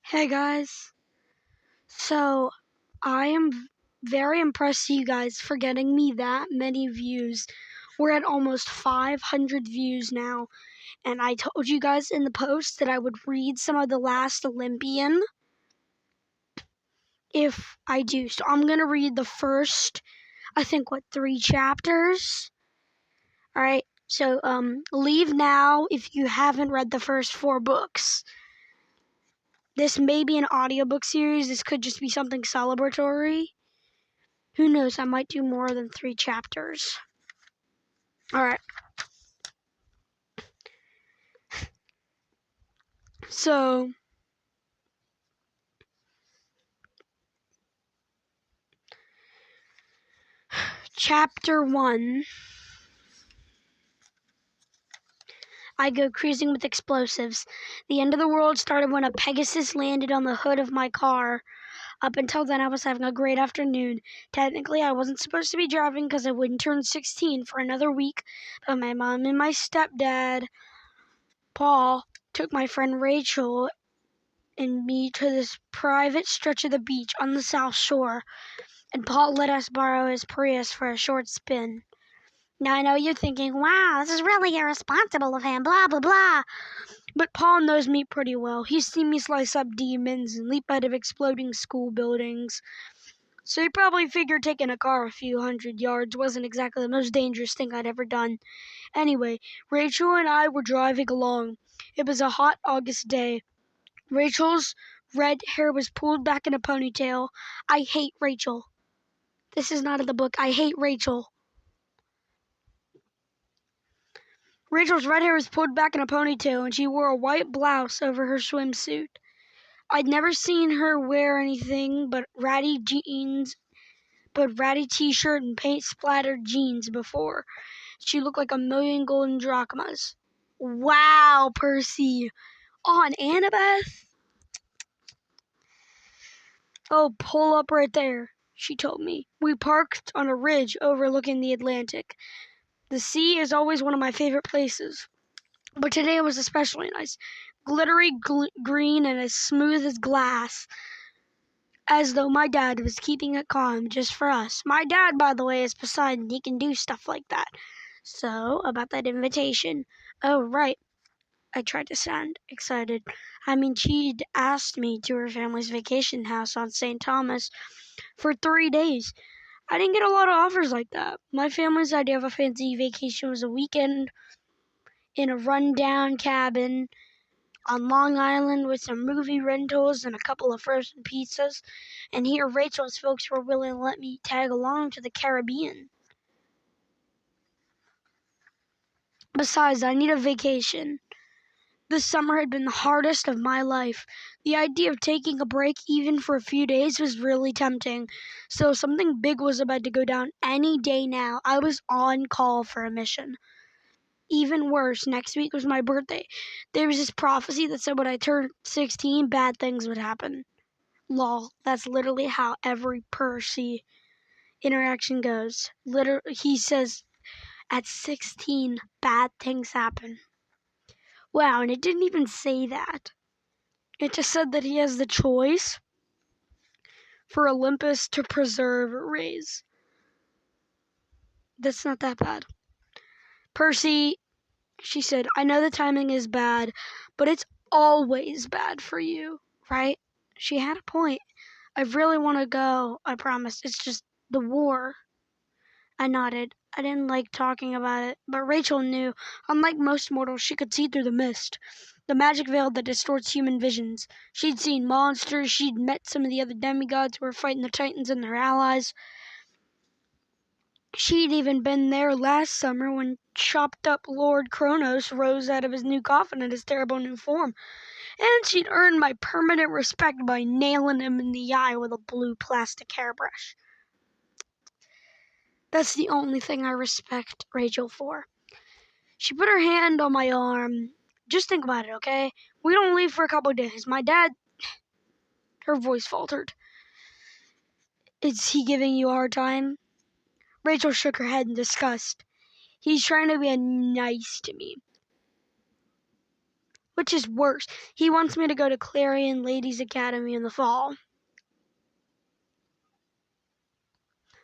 Hey guys, so I am very impressed with you guys for getting me that many views. We're at almost 500 views now, and I told you guys in the post that I would read some of the Last Olympian if I do. So I'm going to read the first, I think, 3 chapters? Alright, so leave now if you haven't read the first 4 books. This may be an audiobook series. This could just be something celebratory. Who knows? I might do more than 3 chapters. Alright. So, Chapter 1. I go cruising with explosives. The end of the world started when a Pegasus landed on the hood of my car. Up until then, I was having a great afternoon. Technically, I wasn't supposed to be driving because I wouldn't turn 16 for another week, but my mom and my stepdad, Paul, took my friend Rachel and me to this private stretch of the beach on the South Shore, and Paul let us borrow his Prius for a short spin. Now, I know you're thinking, wow, this is really irresponsible of him, blah, blah, blah. But Paul knows me pretty well. He's seen me slice up demons and leap out of exploding school buildings. So he probably figured taking a car a few hundred yards wasn't exactly the most dangerous thing I'd ever done. Anyway, Rachel and I were driving along. It was a hot August day. Rachel's red hair was pulled back in a ponytail. I hate Rachel. This is not in the book. I hate Rachel. Rachel's red hair was pulled back in a ponytail, and she wore a white blouse over her swimsuit. I'd never seen her wear anything but ratty t-shirt and paint-splattered jeans before. She looked like a million golden drachmas. Wow, Percy. On Annabeth? Oh, pull up right there, she told me. We parked on a ridge overlooking the Atlantic. The sea is always one of my favorite places, but today it was especially nice. Glittery green and as smooth as glass, as though my dad was keeping it calm just for us. My dad, by the way, is Poseidon. He can do stuff like that. So, about that invitation. Oh, right. I tried to sound excited. I mean, she'd asked me to her family's vacation house on St. Thomas for 3 days. I didn't get a lot of offers like that. My family's idea of a fancy vacation was a weekend in a rundown cabin on Long Island with some movie rentals and a couple of frozen pizzas. And here Rachel's folks were willing to let me tag along to the Caribbean. Besides, I need a vacation. This summer had been the hardest of my life. The idea of taking a break even for a few days was really tempting. So something big was about to go down any day now. I was on call for a mission. Even worse, next week was my birthday. There was this prophecy that said when I turned 16, bad things would happen. Lol, that's literally how every Percy interaction goes. He says, at 16, bad things happen. Wow, and it didn't even say that. It just said that he has the choice for Olympus to preserve or raise. That's not that bad. Percy, she said, I know the timing is bad, but it's always bad for you, right? She had a point. I really want to go, I promised. It's just the war. I nodded. I didn't like talking about it, but Rachel knew. Unlike most mortals, she could see through the mist. The magic veil that distorts human visions. She'd seen monsters. She'd met some of the other demigods who were fighting the Titans and their allies. She'd even been there last summer when chopped-up Lord Kronos rose out of his new coffin in his terrible new form. And she'd earned my permanent respect by nailing him in the eye with a blue plastic hairbrush. That's the only thing I respect Rachel for. She put her hand on my arm. Just think about it, okay? We don't leave for a couple of days. My dad... Her voice faltered. Is he giving you a hard time? Rachel shook her head in disgust. He's trying to be nice to me. Which is worse, he wants me to go to Clarion Ladies Academy in the fall.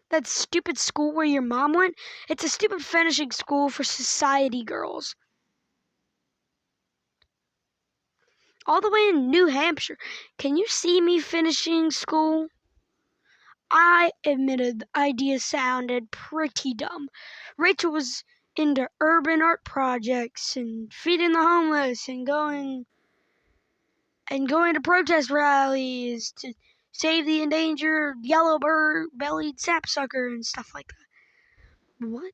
That stupid school where your mom went? It's a stupid finishing school for society girls. All the way in New Hampshire. Can you see me finishing school? I admitted the idea sounded pretty dumb. Rachel was into urban art projects and feeding the homeless and going to protest rallies to save the endangered yellow-bellied sapsucker and stuff like that. What?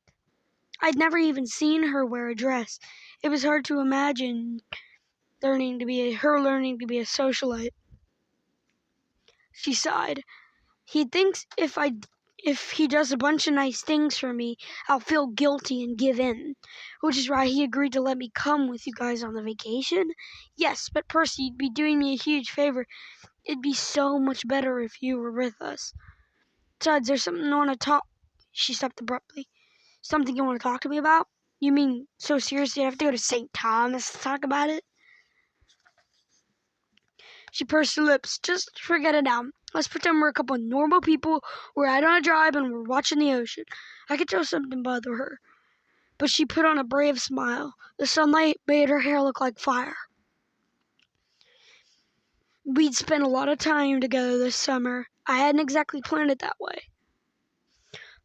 I'd never even seen her wear a dress. It was hard to imagine learning to be a socialite. She sighed. He thinks if he does a bunch of nice things for me, I'll feel guilty and give in. Which is why he agreed to let me come with you guys on the vacation. Yes, but Percy, you'd be doing me a huge favor. It'd be so much better if you were with us. Besides, there's something I want to talk... She stopped abruptly. Something you want to talk to me about? You mean so seriously I have to go to St. Thomas to talk about it? She pursed her lips. Just forget it now. Let's pretend we're a couple of normal people. We're out on a drive and we're watching the ocean. I could tell something bother her. But she put on a brave smile. The sunlight made her hair look like fire. We'd spent a lot of time together this summer. I hadn't exactly planned it that way.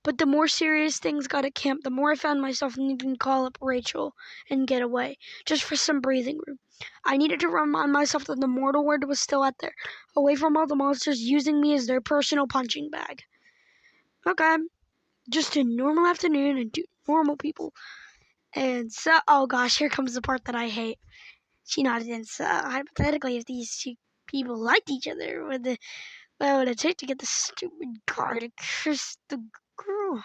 But the more serious things got at camp, the more I found myself needing to call up Rachel and get away, just for some breathing room. I needed to remind myself that the mortal world was still out there, away from all the monsters using me as their personal punching bag. Okay, just a normal afternoon and two normal people. And so, oh gosh, here comes the part that I hate. She nodded, and so, hypothetically, if these two people liked each other, what would it take to get the stupid car to kiss the girl?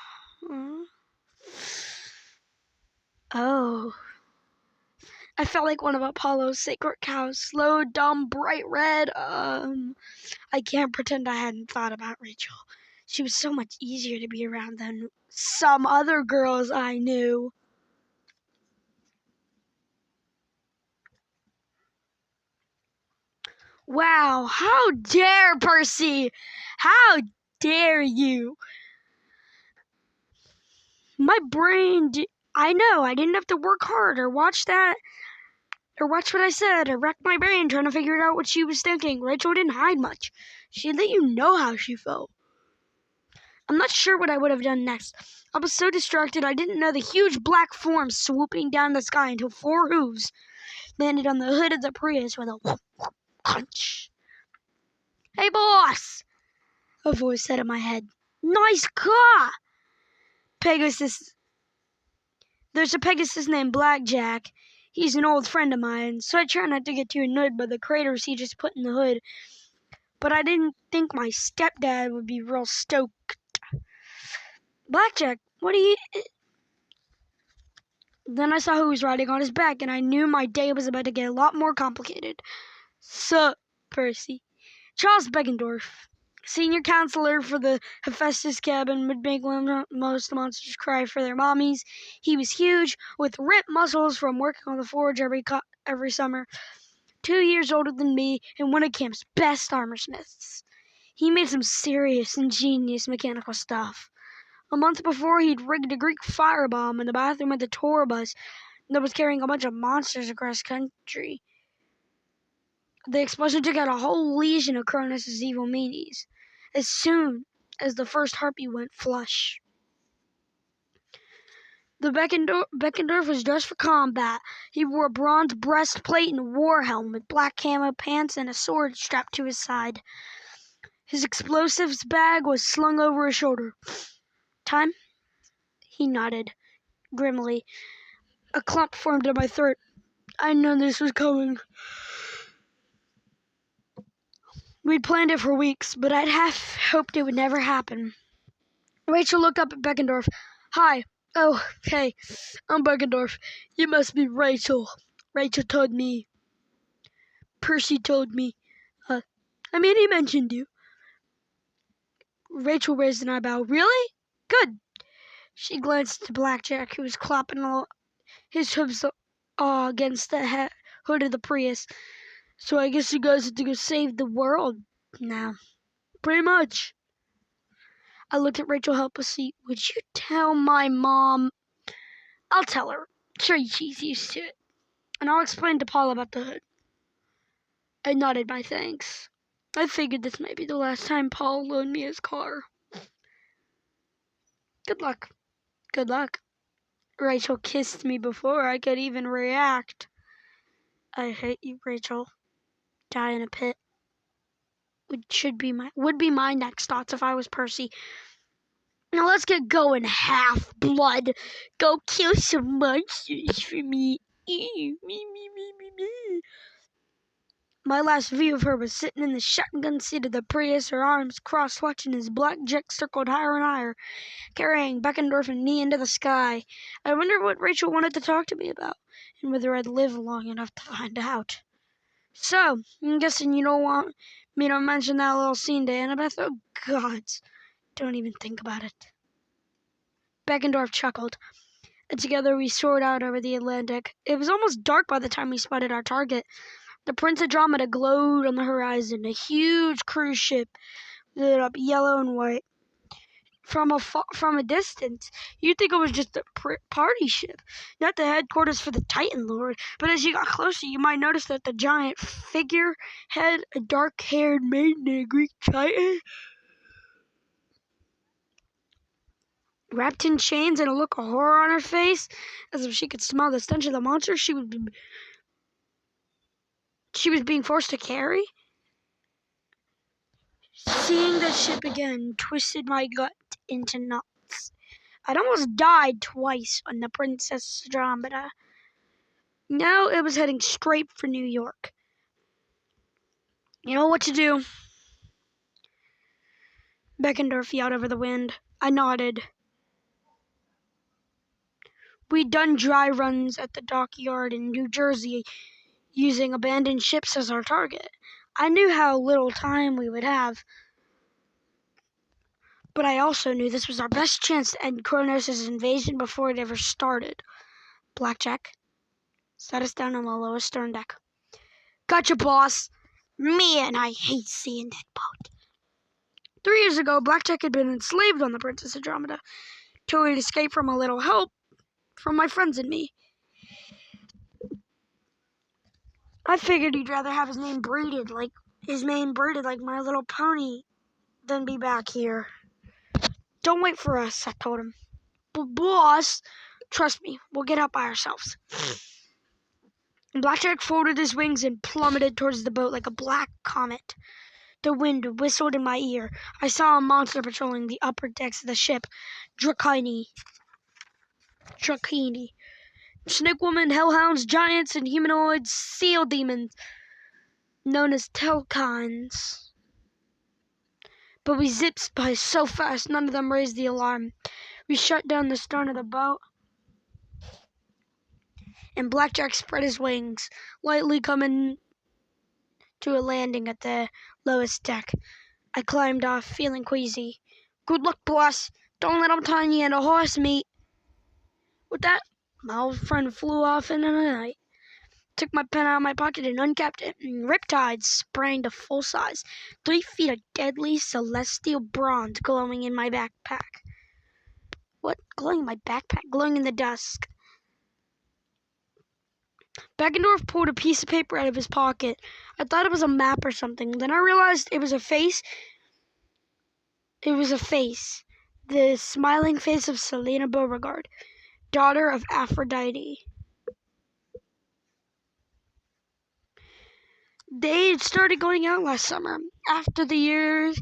Oh. I felt like one of Apollo's sacred cows, slow, dumb, bright red. I can't pretend I hadn't thought about Rachel. She was so much easier to be around than some other girls I knew. Wow, how dare Percy! How dare you! My brain, I know, I didn't have to work hard or watch what I said, or rack my brain trying to figure out what she was thinking. Rachel didn't hide much. She let you know how she felt. I'm not sure what I would have done next. I was so distracted I didn't know the huge black form swooping down the sky until 4 hooves landed on the hood of the Prius with a whoop, whoop, crunch. Hey, boss! A voice said in my head. Nice car! Pegasus. There's a Pegasus named Blackjack. He's an old friend of mine, so I try not to get too annoyed by the craters he just put in the hood. But I didn't think my stepdad would be real stoked. Blackjack, what do you... Then I saw who was riding on his back, and I knew my day was about to get a lot more complicated. Sup, Percy. Charles Beckendorf, senior counselor for the Hephaestus cabin, would make most monsters cry for their mommies. He was huge, with ripped muscles from working on the forge every summer. 2 years older than me, and one of camp's best armorsmiths. He made some serious, ingenious mechanical stuff. A month before, he'd rigged a Greek firebomb in the bathroom of the tour bus that was carrying a bunch of monsters across country. The explosion took out a whole legion of Cronus' evil meanies, as soon as the first harpy went flush. The Beckendorf was dressed for combat. He wore a bronze breastplate and a war helmet, black camo pants, and a sword strapped to his side. His explosives bag was slung over his shoulder. Time? He nodded grimly. A clump formed in my throat. I knew this was coming. We'd planned it for weeks, but I'd half hoped it would never happen. Rachel looked up at Beckendorf. Hi. Oh, hey. I'm Beckendorf. You must be Rachel. Rachel told me. Percy told me. He mentioned you. Rachel raised an eyebrow. Really? Good. She glanced at Blackjack, who was clapping his hooves against the hood of the Prius. So I guess you guys have to go save the world now. Pretty much. I looked at Rachel helplessly. Would you tell my mom? I'll tell her. Sure, she's used to it. And I'll explain to Paul about the hood. I nodded my thanks. I figured this might be the last time Paul loaned me his car. Good luck. Good luck. Rachel kissed me before I could even react. I hate you, Rachel. Die in a pit. Would be my next thoughts if I was Percy. Now let's get going, half-blood. Go kill some monsters for me. Me. My last view of her was sitting in the shotgun seat of the Prius, her arms crossed, watching as blackjack circled higher and higher, carrying Beckendorf and me into the sky. I wondered what Rachel wanted to talk to me about, and whether I'd live long enough to find out. So, I'm guessing you don't want me to mention that little scene to Annabeth? Oh, gods. Don't even think about it. Beckendorf chuckled, and together we soared out over the Atlantic. It was almost dark by the time we spotted our target. The Prince Andromeda glowed on the horizon, a huge cruise ship lit up yellow and white. From a distance, you'd think it was just a party ship, not the headquarters for the Titan Lord. But as you got closer, you might notice that the giant figurehead, a dark-haired maiden in a Greek Titan, wrapped in chains and a look of horror on her face, as if she could smell the stench of the monster she was being forced to carry. Seeing the ship again twisted my gut into knots. I'd almost died twice on the Princess Andromeda. Now it was heading straight for New York. You know what to do. Beckendorf yelled over the wind. I nodded. We'd done dry runs at the dockyard in New Jersey, using abandoned ships as our target. I knew how little time we would have, but I also knew this was our best chance to end Kronos' invasion before it ever started. Blackjack sat us down on the lowest stern deck. Gotcha, boss. Man, I hate seeing that boat. 3 years ago, Blackjack had been enslaved on the Princess Andromeda, till he'd escaped from a little help from my friends and me. I figured he'd rather have his mane braided like My Little Pony than be back here. Don't wait for us, I told him. But boss, trust me, we'll get out by ourselves. Blackjack folded his wings and plummeted towards the boat like a black comet. The wind whistled in my ear. I saw a monster patrolling the upper decks of the ship. Drakini. Snake woman, hellhounds, giants, and humanoid seal demons, known as Telkines. But we zipped by so fast, none of them raised the alarm. We shut down the stern of the boat, and Blackjack spread his wings, lightly coming to a landing at the lowest deck. I climbed off, feeling queasy. Good luck, boss. Don't let them turn you into horse meat. With that, my old friend flew off into the night. Took my pen out of my pocket and uncapped it, and Riptide sprang to full size, 3 feet of deadly celestial bronze glowing in my backpack. What? Glowing in my backpack? Glowing in the dusk. Beckendorf pulled a piece of paper out of his pocket. I thought it was a map or something. Then I realized it was a face. The smiling face of Selena Beauregard, daughter of Aphrodite. They had started going out last summer. After years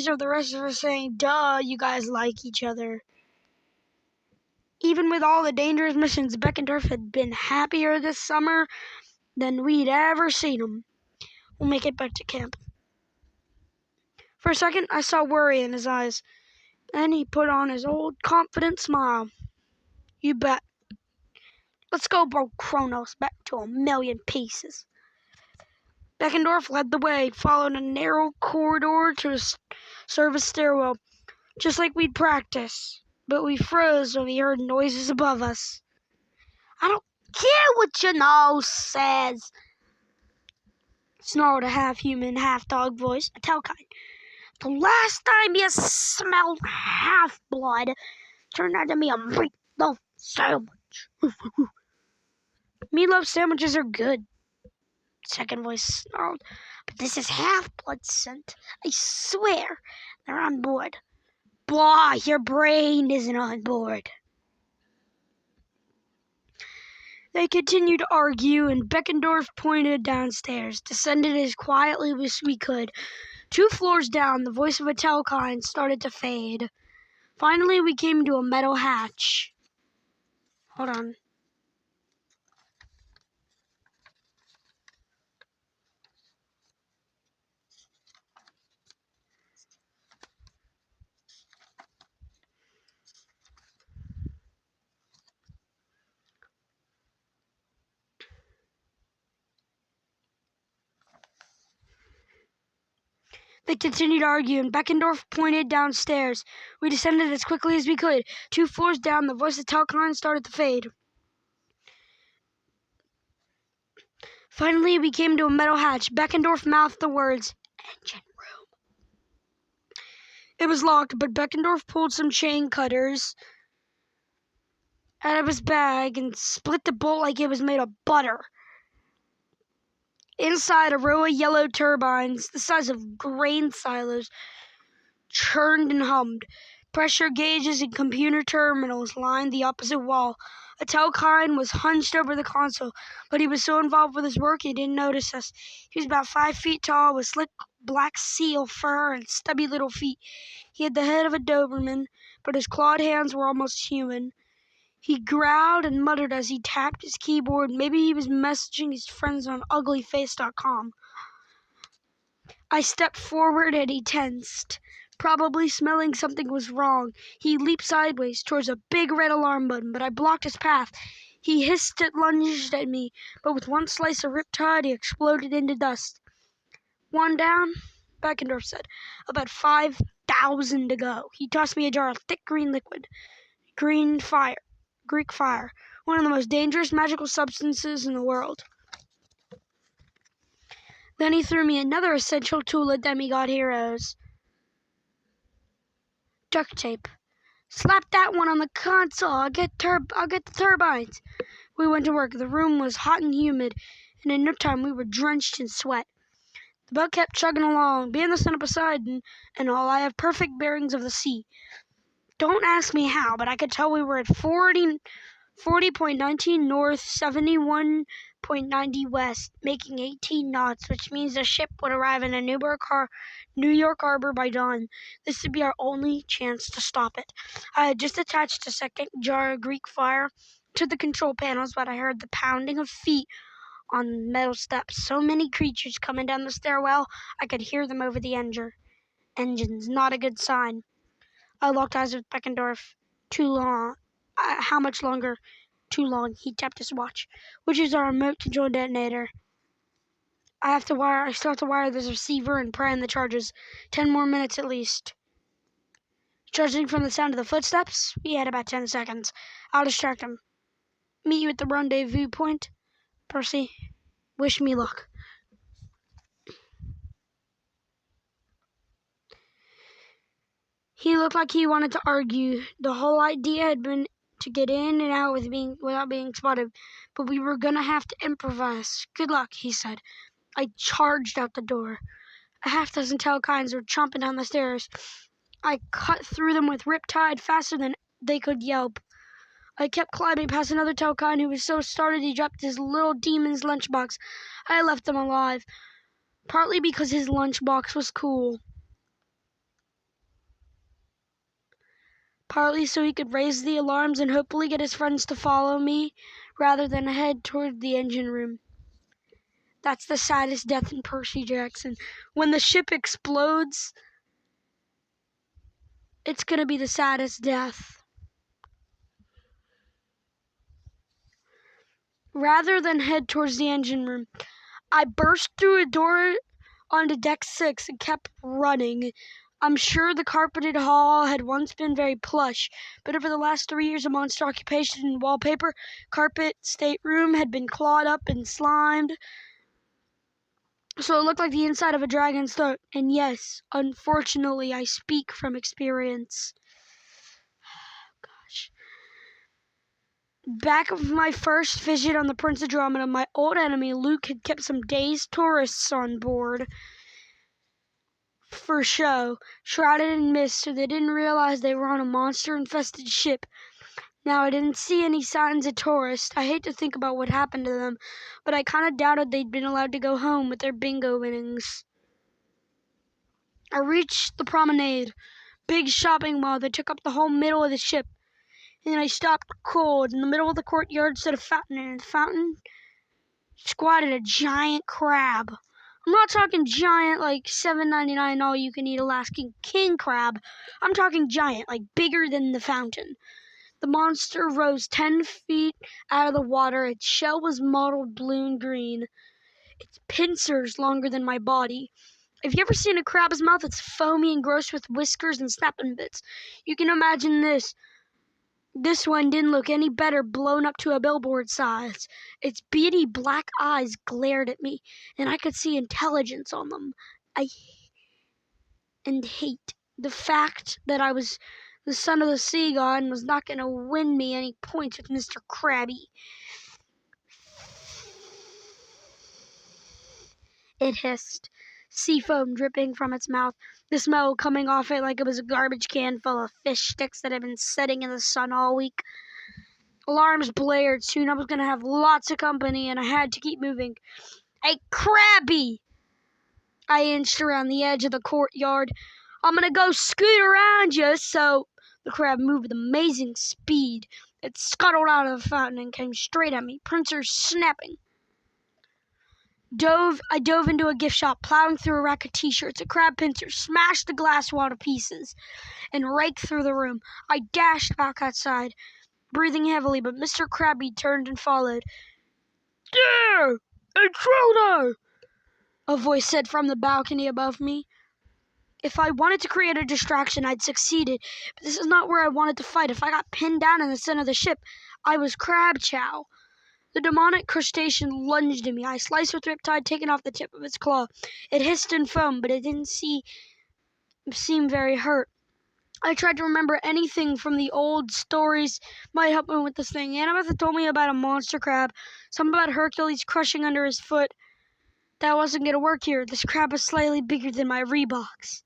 of the rest of us saying, duh, you guys like each other. Even with all the dangerous missions, Beckendorf had been happier this summer than we'd ever seen him. We'll make it back to camp. For a second, I saw worry in his eyes. Then he put on his old confident smile. You bet. Let's go blow Kronos back to a million pieces. Beckendorf led the way, followed a narrow corridor to a service stairwell, just like we'd practiced. But we froze when we heard noises above us. Care what your nose says, snarled a half-human, half-dog voice, a Telkine. The last time you smelled half-blood turned out to be a meatloaf sandwich. Meatloaf sandwiches are good, second voice snarled. But this is half-blood scent. I swear they're on board. Blah, your brain isn't on board. They continued to argue, and Beckendorf pointed downstairs, descended as quietly as we could. 2 floors down, the voice of a Telkine started to fade. Finally, we came to a metal hatch. Hold on. They continued to argue, and Beckendorf pointed downstairs. We descended as quickly as we could. 2 floors down, the voice of Telkine started to fade. Finally, we came to a metal hatch. Beckendorf mouthed the words, engine room. It was locked, but Beckendorf pulled some chain cutters out of his bag and split the bolt like it was made of butter. Inside, a row of yellow turbines, the size of grain silos, churned and hummed. Pressure gauges and computer terminals lined the opposite wall. A Telkine was hunched over the console, but he was so involved with his work he didn't notice us. He was about 5 feet tall, with slick black seal fur and stubby little feet. He had the head of a Doberman, but his clawed hands were almost human. He growled and muttered as he tapped his keyboard. Maybe he was messaging his friends on uglyface.com. I stepped forward and he tensed. Probably smelling something was wrong. He leaped sideways towards a big red alarm button, but I blocked his path. He hissed and lunged at me, but with one slice of riptide, he exploded into dust. 1 down, Beckendorf said. About 5,000 to go. He tossed me a jar of thick green liquid. Greek fire, one of the most dangerous magical substances in the world. Then he threw me another essential tool of demigod heroes. Duct tape. Slap that one on the console. I'll get the turbines. We went to work. The room was hot and humid, and in no time we were drenched in sweat. The boat kept chugging along. Being the son of Poseidon and all, I have perfect bearings of the sea. Don't ask me how, but I could tell we were at 40.19 north, 71.90 west, making 18 knots, which means the ship would arrive in a New York harbor by dawn. This would be our only chance to stop it. I had just attached a second jar of Greek fire to the control panels, but I heard the pounding of feet on metal steps. So many creatures coming down the stairwell, I could hear them over the engines. Not a good sign. I locked eyes with Beckendorf. Too long. How much longer? Too long. He tapped his watch. Which is our remote control detonator? I still have to wire this receiver and pry in the charges. 10 more minutes at least. Judging from the sound of the footsteps, we had about 10 seconds. I'll distract him. Meet you at the rendezvous point. Percy, wish me luck. He looked like he wanted to argue. The whole idea had been to get in and out without being spotted, but we were gonna have to improvise. Good luck, he said. I charged out the door. A half-dozen Telkines were chomping down the stairs. I cut through them with riptide faster than they could yelp. I kept climbing past another Telkine who was so startled he dropped his little demon's lunchbox. I left him alive, partly because his lunchbox was cool, partly so he could raise the alarms and hopefully get his friends to follow me rather than head toward the engine room. That's the saddest death in Percy Jackson. When the ship explodes, it's gonna be the saddest death. Rather than head towards the engine room, I burst through a door onto deck 6 and kept running. I'm sure the carpeted hall had once been very plush, but over the last 3 years of monster occupation and wallpaper, carpet, stateroom had been clawed up and slimed, so it looked like the inside of a dragon's throat. And yes, unfortunately, I speak from experience. Gosh. Back of my first visit on the Prince Andromeda, my old enemy Luke had kept some dazed tourists on board for show, shrouded in mist, so they didn't realize they were on a monster-infested ship. Now, I didn't see any signs of tourists. I hate to think about what happened to them, but I kind of doubted they'd been allowed to go home with their bingo winnings. I reached the promenade, big shopping mall that took up the whole middle of the ship, and then I stopped cold. In the middle of the courtyard stood a fountain, and in the fountain squatted a giant crab. I'm not talking giant like $7.99 all you can eat Alaskan king crab. I'm talking giant, like bigger than the fountain. The monster rose 10 feet out of the water. Its shell was mottled blue and green. Its pincers longer than my body. Have you ever seen a crab's mouth? It's foamy and gross with whiskers and snapping bits. You can imagine this. This one didn't look any better, blown up to a billboard size. Its beady black eyes glared at me, and I could see intelligence on them. And hate. The fact that I was the son of the sea god and was not going to win me any points with Mr. Krabby. It hissed, sea foam dripping from its mouth, the smell coming off it like it was a garbage can full of fish sticks that had been sitting in the sun all week. Alarms blared. Soon I was going to have lots of company, and I had to keep moving. Hey, Krabby! I inched around the edge of the courtyard. I'm going to go scoot around you, so... The crab moved with amazing speed. It scuttled out of the fountain and came straight at me, pincers snapping. I dove into a gift shop, plowing through a rack of t-shirts. A crab pincer smashed the glass wall to pieces and raked through the room. I dashed back outside, breathing heavily, but Mr. Krabby turned and followed. "There! Intruder!" a voice said from the balcony above me. If I wanted to create a distraction, I'd succeeded, but this is not where I wanted to fight. If I got pinned down in the center of the ship, I was crab chow. The demonic crustacean lunged at me. I sliced with Riptide, taking off the tip of its claw. It hissed and foamed, but it didn't seem very hurt. I tried to remember anything from the old stories might help me with this thing. Annabeth had told me about a monster crab, something about Hercules crushing under his foot. That wasn't going to work here. This crab was slightly bigger than my Reeboks.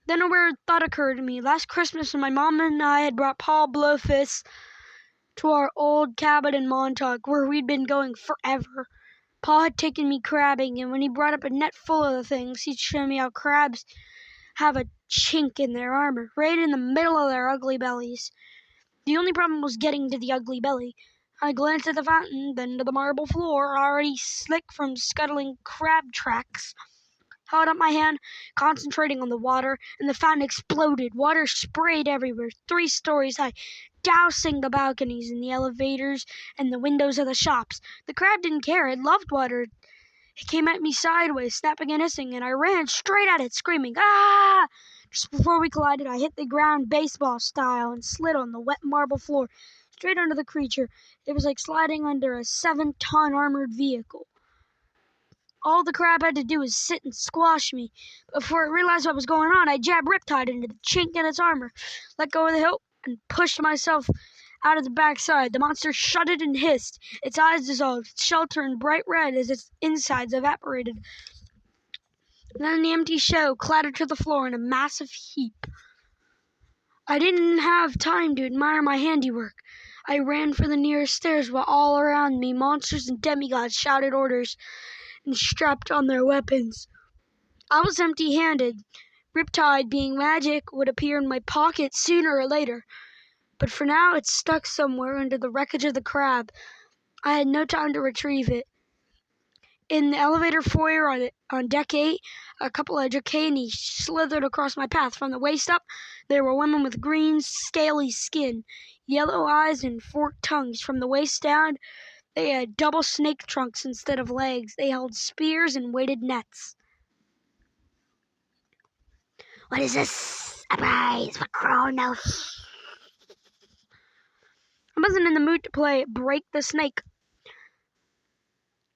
Then a weird thought occurred to me. Last Christmas, when my mom and I had brought Paul Blowfist to our old cabin in Montauk, where we'd been going forever. Paul had taken me crabbing, and when he brought up a net full of the things, he'd show me how crabs have a chink in their armor, right in the middle of their ugly bellies. The only problem was getting to the ugly belly. I glanced at the fountain, then to the marble floor, already slick from scuttling crab tracks. Held up my hand, concentrating on the water, and the fountain exploded. Water sprayed everywhere, 3 stories high, dousing the balconies and the elevators and the windows of the shops. The crab didn't care. It loved water. It came at me sideways, snapping and hissing, and I ran straight at it, screaming, "Ah!" Just before we collided, I hit the ground baseball style and slid on the wet marble floor, straight under the creature. It was like sliding under a 7-ton armored vehicle. All the crab had to do was sit and squash me. Before it realized what was going on, I jabbed Riptide into the chink in its armor, let go of the hilt, and pushed myself out of the backside. The monster shuddered and hissed. Its eyes dissolved, its shell turned bright red as its insides evaporated. Then the empty shell clattered to the floor in a massive heap. I didn't have time to admire my handiwork. I ran for the nearest stairs while all around me monsters and demigods shouted orders and strapped on their weapons. I was empty-handed. Riptide, being magic, would appear in my pocket sooner or later. But for now, it's stuck somewhere under the wreckage of the crab. I had no time to retrieve it. In the elevator foyer on deck 8, a couple of Dracani slithered across my path. From the waist up, there were women with green, scaly skin, yellow eyes, and forked tongues. From the waist down, they had double snake trunks instead of legs. They held spears and weighted nets. What is this? A prize for Kronos. I wasn't in the mood to play Break the Snake.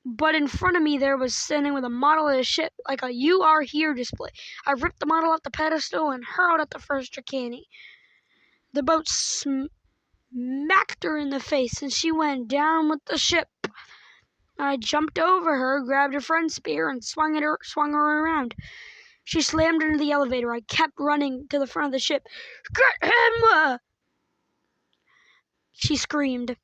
But in front of me there was standing with a model of a ship, like a "You Are Here" display. I ripped the model off the pedestal and hurled at the first Dracani. The boat smacked her in the face, and she went down with the ship. I jumped over her, grabbed her friend's spear, and swung her around. She slammed into the elevator. I kept running to the front of the ship. "Get him!" she screamed.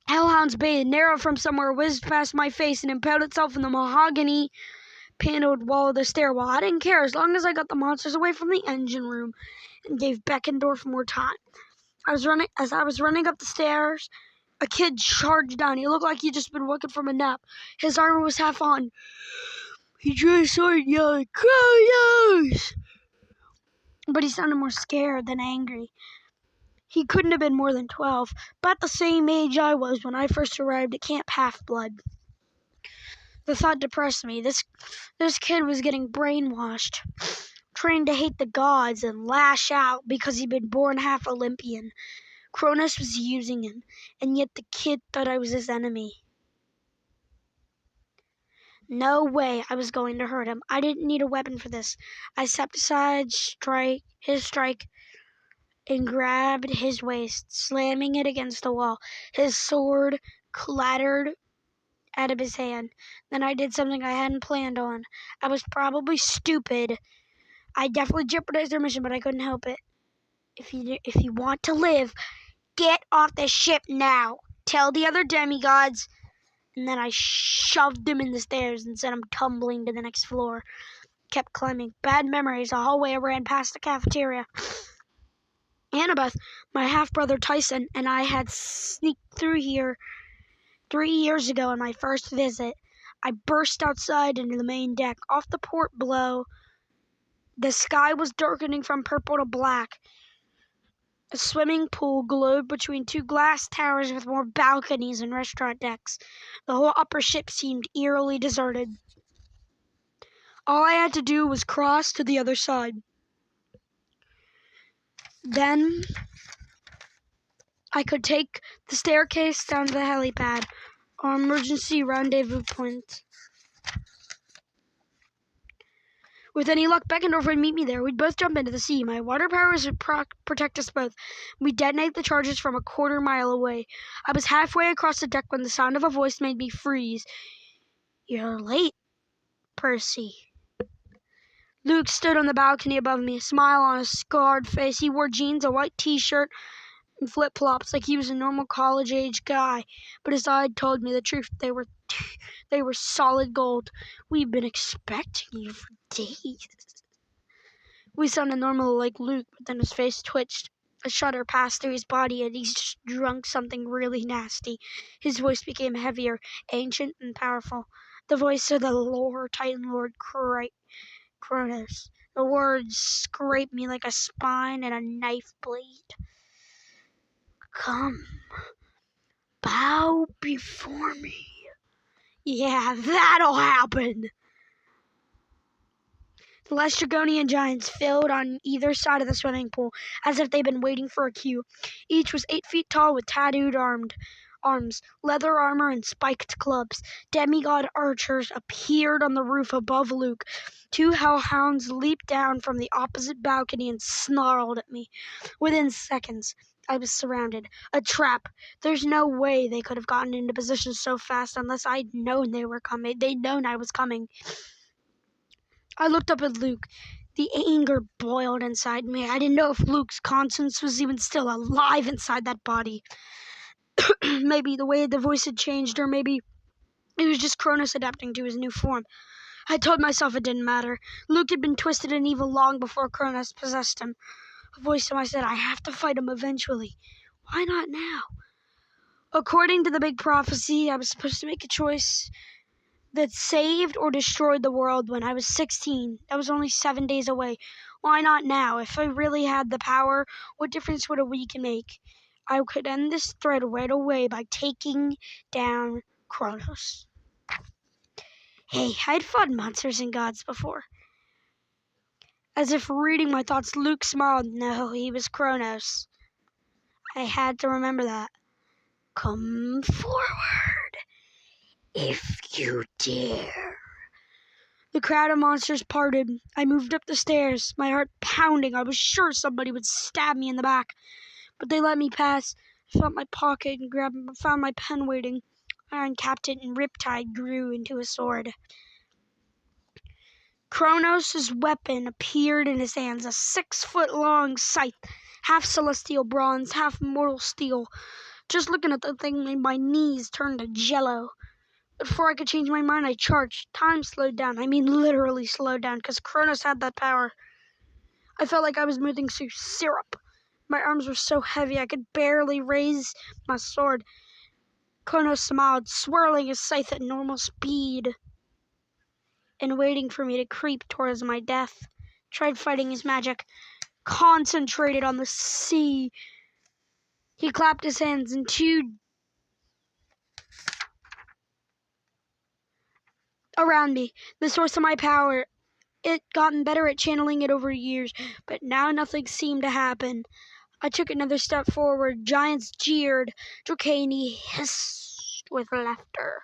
Hellhound's Bay, narrow from somewhere, whizzed past my face and impaled itself in the mahogany paneled wall of the stairwell. I didn't care as long as I got the monsters away from the engine room and gave Beckendorf more time. As I was running up the stairs, a kid charged down. He looked like he'd just been woken from a nap. His armor was half on. He drew his sword and yelled, "Kronos!" But he sounded more scared than angry. He couldn't have been more than 12, about the same age I was when I first arrived at Camp Half-Blood. The thought depressed me. This kid was getting brainwashed, trained to hate the gods and lash out because he'd been born half Olympian. Kronos was using him, and yet the kid thought I was his enemy. No way I was going to hurt him. I didn't need a weapon for this. I stepped aside, his strike, and grabbed his waist, slamming it against the wall. His sword clattered out of his hand. Then I did something I hadn't planned on. I was probably stupid. I definitely jeopardized their mission, but I couldn't help it. If you want to live, get off the ship now. Tell the other demigods. And then I shoved him in the stairs and sent him tumbling to the next floor. Kept climbing. Bad memories. A hallway I ran past the cafeteria. Annabeth, my half-brother Tyson, and I had sneaked through here 3 years ago on my first visit. I burst outside into the main deck. Off the port below, the sky was darkening from purple to black. A swimming pool glowed between two glass towers with more balconies and restaurant decks. The whole upper ship seemed eerily deserted. All I had to do was cross to the other side. Then I could take the staircase down to the helipad, our emergency rendezvous point. With any luck, Beckendorf would meet me there. We'd both jump into the sea. My water powers would protect us both. We'd detonate the charges from a quarter mile away. I was halfway across the deck when the sound of a voice made me freeze. "You're late, Percy." Luke stood on the balcony above me, a smile on his scarred face. He wore jeans, a white t-shirt, and flip-flops like he was a normal college-age guy. But his eye told me the truth. They were solid gold. "We've been expecting you for days." We sounded normal like Luke, but then his face twitched. A shudder passed through his body, and he's just drunk something really nasty. His voice became heavier, ancient, and powerful. The voice of the Titan Lord Kronos. The words scraped me like a spine and a knife blade. "Come, bow before me." Yeah, that'll happen. The Laestrygonian giants filled on either side of the swimming pool, as if they'd been waiting for a cue. Each was 8 feet tall with tattooed arms, leather armor, and spiked clubs. Demigod archers appeared on the roof above Luke. 2 hellhounds leaped down from the opposite balcony and snarled at me. Within seconds, I was surrounded. A trap. There's no way they could have gotten into position so fast unless I'd known they were coming. They'd known I was coming. I looked up at Luke. The anger boiled inside me. I didn't know if Luke's conscience was even still alive inside that body. Maybe the way the voice had changed, or maybe it was just Kronos adapting to his new form. I told myself it didn't matter. Luke had been twisted and evil long before Kronos possessed him. A voice in my said, "I have to fight him eventually. Why not now?" According to the big prophecy, I was supposed to make a choice that saved or destroyed the world when I was 16. That was only 7 days away. Why not now? If I really had the power, what difference would a week make? I could end this thread right away by taking down Kronos. Hey, I'd fought monsters and gods before. As if reading my thoughts, Luke smiled. No, he was Kronos. I had to remember that. Come forward, if you dare. The crowd of monsters parted. I moved up the stairs, my heart pounding. I was sure somebody would stab me in the back, but they let me pass. I felt my pocket and found my pen waiting. I uncapped it, and Riptide grew into a sword. Kronos' weapon appeared in his hands, a 6-foot-long scythe, half celestial bronze, half mortal steel. Just looking at the thing made my knees turn to jello. Before I could change my mind, I charged. Time slowed down. I mean literally slowed down, because Kronos had that power. I felt like I was moving through syrup. My arms were so heavy I could barely raise my sword. Kronos smiled, swirling his scythe at normal speed and waiting for me to creep towards my death. Tried fighting his magic. Concentrated on the sea. He clapped his hands and two around me, the source of my power. It gotten better at channeling it over years, but now nothing seemed to happen. I took another step forward. Giants jeered. Dracani hissed with laughter.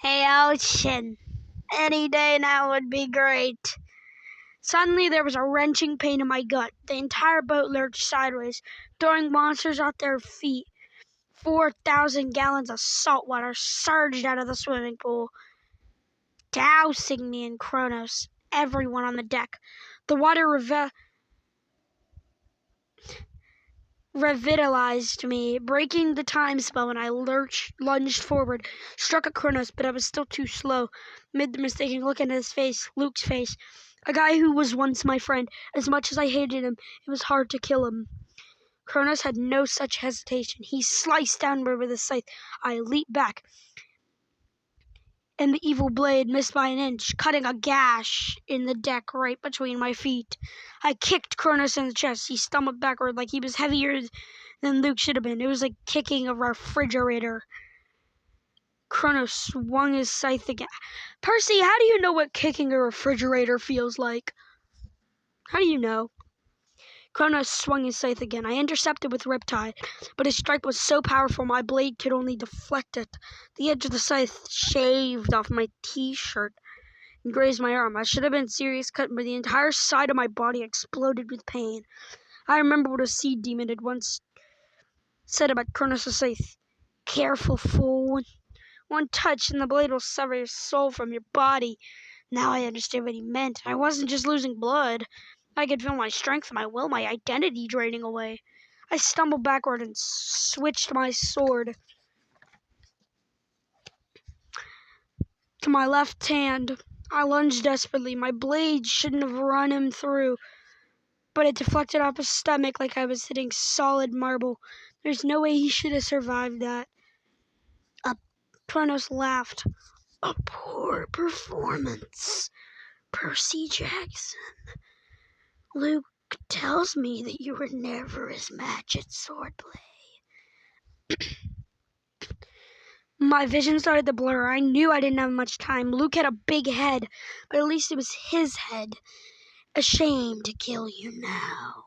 Hey, Ocean. Any day now would be great. Suddenly there was a wrenching pain in my gut. The entire boat lurched sideways, throwing monsters at their feet. 4,000 gallons of salt water surged out of the swimming pool, dousing me and Kronos, everyone on the deck. The water revitalized me, breaking the time spell when I lunged forward, struck at Kronos, but I was still too slow. Made the mistake of looking at his face, Luke's face, a guy who was once my friend. As much as I hated him, it was hard to kill him. Kronos had no such hesitation. He sliced downward with his scythe. I leaped back, and the evil blade missed by an inch, cutting a gash in the deck right between my feet. I kicked Kronos in the chest. He stumbled backward like he was heavier than Luke should have been. It was like kicking a refrigerator. Kronos swung his scythe again. Percy, how do you know what kicking a refrigerator feels like? How do you know? Kronos swung his scythe again. I intercepted with Riptide, but his strike was so powerful my blade could only deflect it. The edge of the scythe shaved off my t-shirt and grazed my arm. I should have been serious cut, but the entire side of my body exploded with pain. I remember what a sea demon had once said about Kronos' scythe. Careful, fool. One touch and the blade will sever your soul from your body. Now I understood what he meant. I wasn't just losing blood. I could feel my strength, my will, my identity draining away. I stumbled backward and switched my sword to my left hand. I lunged desperately. My blade shouldn't have run him through, but it deflected off his stomach like I was hitting solid marble. There's no way he should have survived that. Kronos laughed. A poor performance, Percy Jackson. Luke tells me that you were never his match at swordplay. My vision started to blur. I knew I didn't have much time. Luke had a big head, but at least it was his head. Ashamed to kill you now,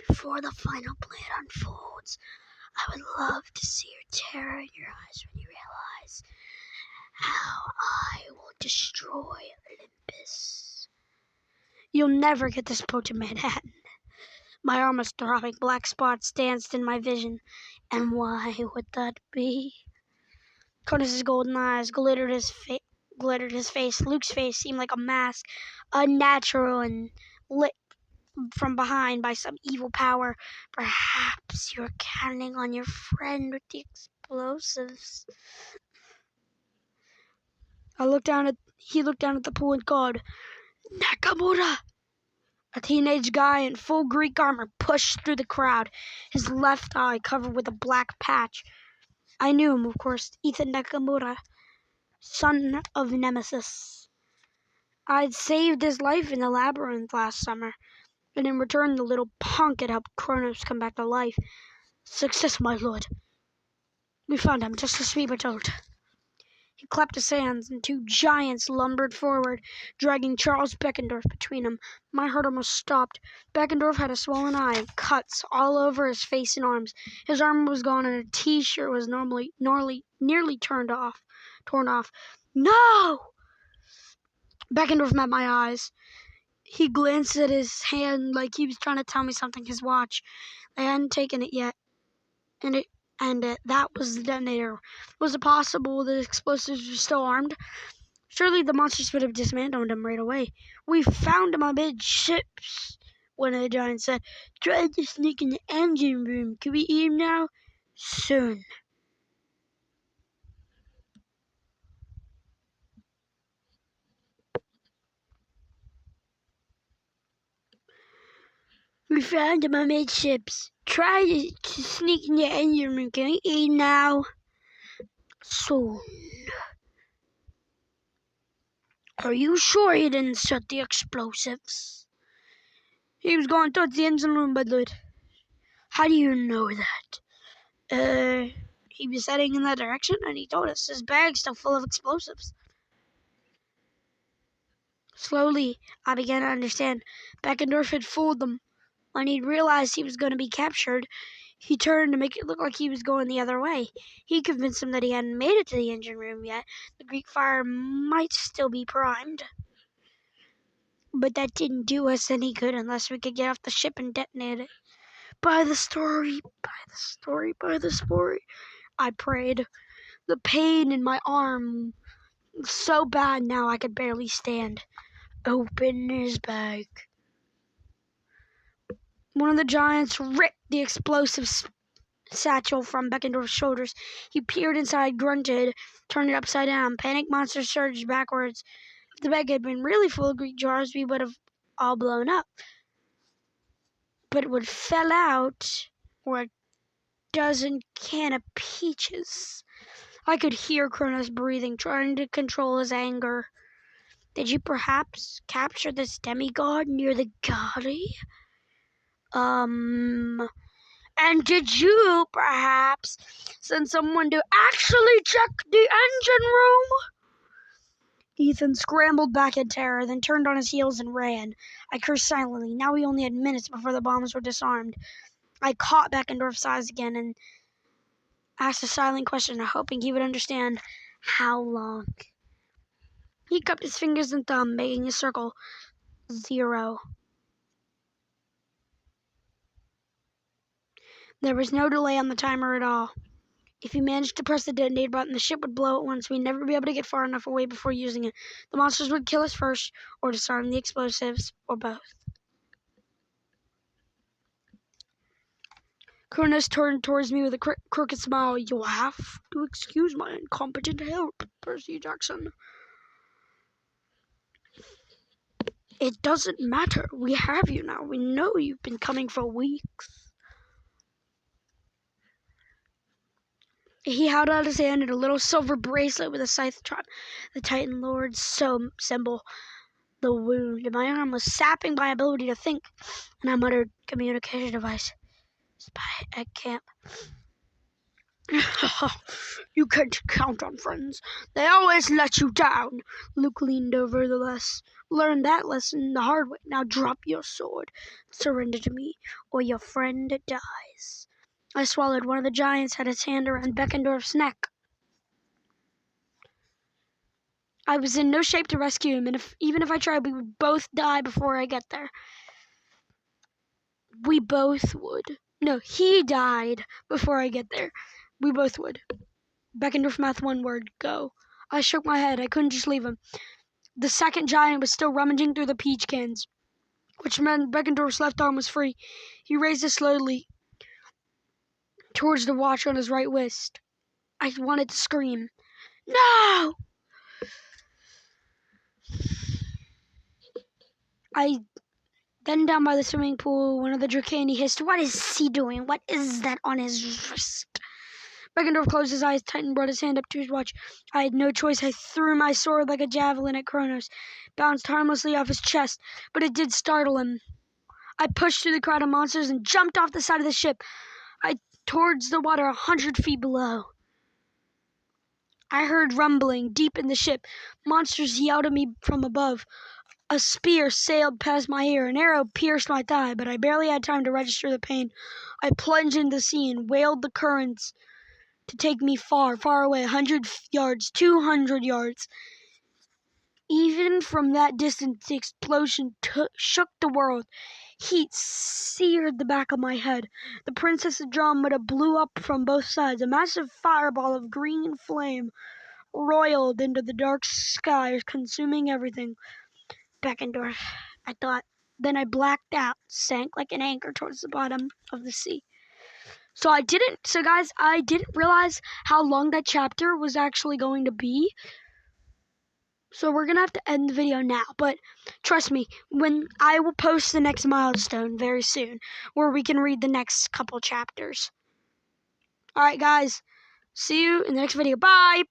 before the final blade unfolds. I would love to see your terror in your eyes when you realize how I will destroy Olympus. You'll never get this boat to Manhattan. My arm was throbbing. Black spots danced in my vision. And why would that be? Kronos' golden eyes glittered his face. Luke's face seemed like a mask, unnatural and lit from behind by some evil power. Perhaps you're counting on your friend with the explosives. He looked down at the pool and called, Nakamura! A teenage guy in full Greek armor pushed through the crowd, his left eye covered with a black patch. I knew him, of course, Ethan Nakamura, son of Nemesis. I'd saved his life in the labyrinth last summer, and in return the little punk had helped Kronos come back to life. Success, my lord. We found him, just as we were told. He clapped his hands, and two giants lumbered forward, dragging Charles Beckendorf between them. My heart almost stopped. Beckendorf had a swollen eye, cuts all over his face and arms. His arm was gone, and a T-shirt was nearly torn off. No! Beckendorf met my eyes. He glanced at his hand like he was trying to tell me something. His watch. I hadn't taken it yet, and that was the detonator. Was it possible the explosives were still armed? Surely the monsters would have dismantled him right away. We found him amidships, one of the giants said. Tried to sneak in the engine room. Can we eat him now? Soon. We found him amidships. Try to sneak in the engine room. Can we eat now? Soon. Are you sure he didn't set the explosives? He was going towards the engine room, Budlord. How do you know that? He was heading in that direction, and he told us his bag's still full of explosives. Slowly, I began to understand. Beckendorf had fooled them. When he realized he was going to be captured, he turned to make it look like he was going the other way. He convinced them that he hadn't made it to the engine room yet. The Greek fire might still be primed. But that didn't do us any good unless we could get off the ship and detonate it. By the story, I prayed. The pain in my arm was so bad now I could barely stand. Open his bag. One of the giants ripped the explosive satchel from Beckendorf's shoulders. He peered inside, grunted, turned it upside down. Panic monster surged backwards. If the bag had been really full of Greek jars, we would have all blown up. But it would fell out or a dozen can of peaches. I could hear Kronos breathing, trying to control his anger. Did you perhaps capture this demigod near the galley? And did you perhaps send someone to actually check the engine room? Ethan scrambled back in terror, then turned on his heels and ran. I cursed silently. Now we only had minutes before the bombs were disarmed. I caught Beckendorf's eyes again and asked a silent question, hoping he would understand. How long? He cupped his fingers and thumb, making a circle. 0. There was no delay on the timer at all. If he managed to press the detonator button, the ship would blow at once. We'd never be able to get far enough away before using it. The monsters would kill us first, or disarm the explosives, or both. Kronos turned towards me with a crooked smile. You'll have to excuse my incompetent help, Percy Jackson. It doesn't matter. We have you now. We know you've been coming for weeks. He held out his hand in a little silver bracelet with a scythe trap. The Titan Lord's symbol. The wound in my arm was sapping my ability to think, and I muttered, communication device. Spy at camp. You can't count on friends. They always let you down. Luke leaned over the learned that lesson the hard way. Now drop your sword. Surrender to me, or your friend dies. I swallowed. One of the giants had his hand around Beckendorf's neck. I was in no shape to rescue him, and even if I tried, we would both die before I get there. We both would. No, he died before I get there. We both would. Beckendorf mouthed one word, go. I shook my head. I couldn't just leave him. The second giant was still rummaging through the peach cans, which meant Beckendorf's left arm was free. He raised it slowly towards the watch on his right wrist. I wanted to scream. No! Then down by the swimming pool, one of the Dracani hissed, what is he doing? What is that on his wrist? Beckendorf closed his eyes tight and brought his hand up to his watch. I had no choice. I threw my sword like a javelin at Kronos, bounced harmlessly off his chest, but it did startle him. I pushed through the crowd of monsters and jumped off the side of the ship, towards the water 100 feet below. I heard rumbling deep in the ship. Monsters yelled at me from above. A spear sailed past my ear. An arrow pierced my thigh, but I barely had time to register the pain. I plunged into the sea and wailed the currents to take me far, far away, 100 yards, 200 yards. Even from that distance, the explosion shook the world. Heat seared the back of my head. The Princess Andromeda blew up from both sides. A massive fireball of green flame roiled into the dark sky, consuming everything. Beckendorf, I thought. Then I blacked out, sank like an anchor towards the bottom of the sea. So guys, I didn't realize how long that chapter was actually going to be. So we're going to have to end the video now. But trust me, when I will post the next milestone very soon, where we can read the next couple chapters. Alright guys, see you in the next video. Bye!